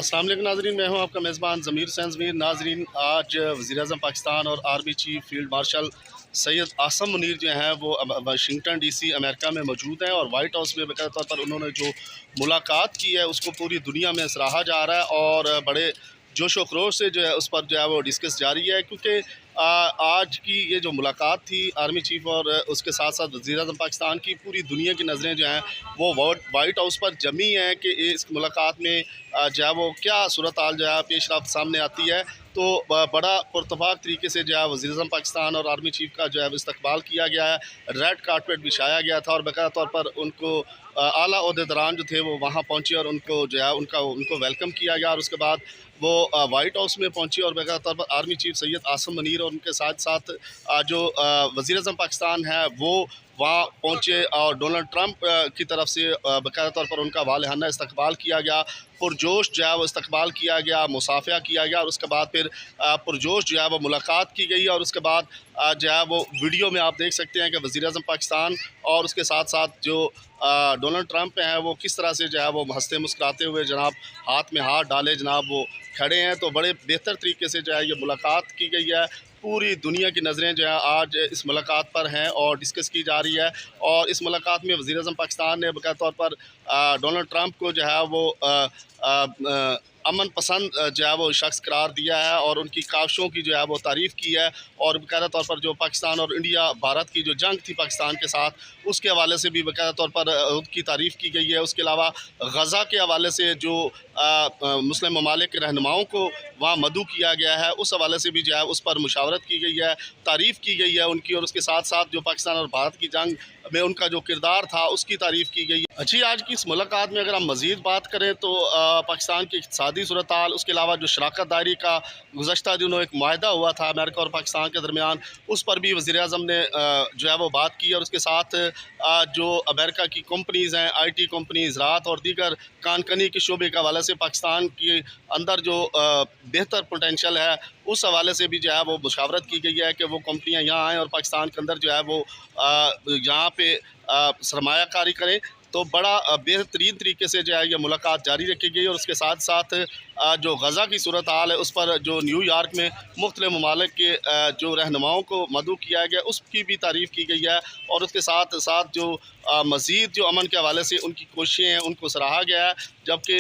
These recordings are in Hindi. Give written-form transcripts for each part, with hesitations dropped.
अस्सलाम वालेकुम नाज़रीन, मैं हूं आपका मेज़बान ज़मीर हुसैन ज़मीर। नाज़रीन, आज वज़ीर-ए-आज़म पाकिस्तान और army chief field marshal Syed Asim Munir जो हैं वो वाशिंगटन डीसी अमेरिका में मौजूद हैं और वाइट हाउस में बाकायदा तौर पर उन्होंने जो मुलाकात की है उसको पूरी दुनिया में सराहा जा रहा है और बड़े जोश व खरोश से जो है उस पर जो है वो डिस्कस जारी है, क्योंकि आज की ये जो मुलाकात थी आर्मी चीफ़ और उसके साथ साथ वज़ीर-ए-आज़म पाकिस्तान की, पूरी दुनिया की नज़रें जो हैं वो वाइट हाउस पर जमी हैं कि इस मुलाकात में जो है वो क्या सूरत हाल जो है पेश रफ्त सामने आती है। तो बड़ा पुरतफाक तरीके से जो है वज़ीर-ए-आज़म पाकिस्तान और आर्मी चीफ़ का जो है इस्तकबाल किया गया है। रेड कारपेट बिछाया गया था और बाकायदा तौर पर उनको आला ओहदेदारान जो थे वो वहाँ पहुँचे और उनको जो है उनको वेलकम किया गया और उसके बाद वो वाइट हाउस में पहुँची और बाकायदा तौर पर आर्मी चीफ़ सैयद आसम मुनीर और उनके साथ साथ जो वज़ीर-ए-आज़म पाकिस्तान है वो वहाँ पहुँचे और डोनाल्ड ट्रंप की तरफ से बाकायदा तौर पर उनका वालिहाना इस्तकबाल किया गया। पुरजोश जो है वो इस्तकबाल किया गया, मुसाफ़िया किया गया और उसके बाद फिर पुरजोश जो है वो मुलाकात की गई और उसके बाद जो है वो वीडियो में आप देख सकते हैं कि वज़ीर-ए-आज़म पाकिस्तान और उसके साथ साथ जो डोनाल्ड ट्रंप हैं वो किस तरह से जो है वो हँसते मुस्कुराते हुए जनाब हाथ में हाथ डाले जनाब वो खड़े हैं। तो बड़े बेहतर तरीके से जो है ये मुलाकात की गई है। पूरी दुनिया की नज़रें जो है आज इस मुलाकात पर हैं और डिस्कस की जा रही है और इस मुलाकात में वज़ीर-ए-आज़म पाकिस्तान ने बाकायदा तौर पर डोनाल्ड ट्रंप को जो है वो अमन पसंद जो है वो शख्स करार दिया है और उनकी काविशों की जो है वो तारीफ़ की है और बाकायदा तौर पर जो पाकिस्तान और इंडिया भारत की जो जंग थी पाकिस्तान के साथ उसके हवाले से भी बाकायदा तौर पर उनकी तारीफ़ की गई है। उसके अलावा गज़ा के हवाले से जो मुस्लिम ममालिक के रहनुमाओं को वहाँ मदऊ किया गया है उस हवाले से भी जो है उस पर मुशावरत की गई है, तारीफ़ की गई है उनकी और उसके साथ साथ जो पाकिस्तान और भारत की जंग में उनका जो किरदार था उसकी तारीफ़ की गई है। अच्छी आज की इस मुलाकात में अगर हम मज़ीद बात करें तो पाकिस्तान की इक़्तिसादी सूरत हाल, उसके अलावा जो शराकत दारी का गुज़श्ता दिनों एक मुआहदा हुआ था अमेरिका और पाकिस्तान के दरमियान, उस पर भी वज़ीर-ए-आज़म ने जो है वो बात की और उसके साथ जो अमेरिका की कंपनीज़ हैं, IT कंपनीज़, ज़राअत और दीगर कानकनी के शोबे के हवाले से पाकिस्तान के अंदर जो बेहतर पोटेंशल है उस हवाले से भी जो है वो मुशावरत की गई है कि वो कंपनियाँ यहाँ आएँ और पाकिस्तान के अंदर जो है वो यहाँ पे सरमायाकारी करें। तो बड़ा बेहतरीन तरीके से जो है ये मुलाकात जारी रखी गई और उसके साथ साथ जो गज़ा की सूरत हाल है उस पर जो न्यूयॉर्क में मुख्तलिफ़ ममालिक के जो रहनुमाओं को मदऊ किया गया उसकी भी तारीफ़ की गई है और उसके साथ साथ जो मज़ीद जो अमन के हवाले से उनकी कोशिशें हैं उनको सराहा गया है। जबकि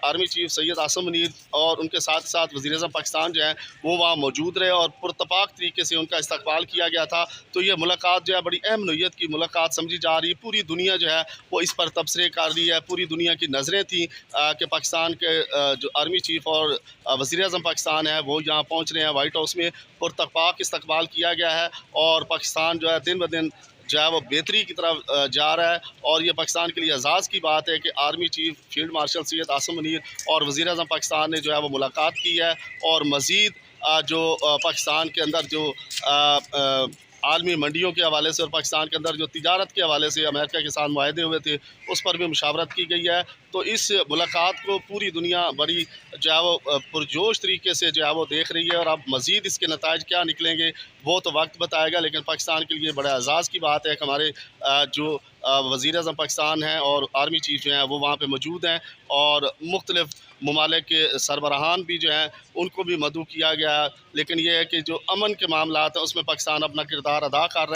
आर्मी चीफ़ सैयद आसम मुनीर और उनके साथ साथ वज़ीर-ए-आज़म पाकिस्तान जो हैं वो वहाँ मौजूद रहे और पुरतपाक तरीके से उनका इस्तकबाल किया गया था। तो ये मुलाकात जो है बड़ी अहम नोयत की मुलाकात समझी जा रही है। पूरी दुनिया जो है वो इस पर तबसरे कर रही है, पूरी दुनिया की नज़रें थी कि पाकिस्तान के जो आर्मी चीफ़ और वज़ीर-ए-आज़म पाकिस्तान है वो यहाँ पहुँच रहे हैं। वाइट हाउस में पुरतपाक इस्तकबाल किया गया है और पाकिस्तान जो है दिन ब दिन जो है वो बेहतरी की तरफ जा रहा है और ये पाकिस्तान के लिए एज़ाज़ की बात है कि army chief field marshal Syed Asim Munir और वज़ीर-ए-आज़म पाकिस्तान ने जो है वो मुलाकात की है और मज़ीद जो पाकिस्तान के अंदर जो आलमी मंडियों के हवाले से और पाकिस्तान के अंदर जो तिजारत के हवाले से अमेरिका के साथ मुआहदे हुए थे उस पर भी मुशावरत की गई है। तो इस मुलाकात को पूरी दुनिया बड़ी जो है वो पुरजोश तरीके से जो है वो देख रही है और अब मज़ीद इसके नताइज क्या निकलेंगे वो तो वक्त बताएगा, लेकिन पाकिस्तान के लिए बड़ा एज़ाज़ की बात है कि हमारे जो वज़ीर-ए-आज़म पाकिस्तान हैं और आर्मी चीफ़ जो हैं वो वहाँ पे मौजूद हैं और मुख्तलिफ़ ममालिक के सरबराहान भी जो हैं उनको भी मदऊ किया गया है। लेकिन ये है कि जो अमन के मामलात हैं उसमें पाकिस्तान अपना किरदार अदा कर रहा है।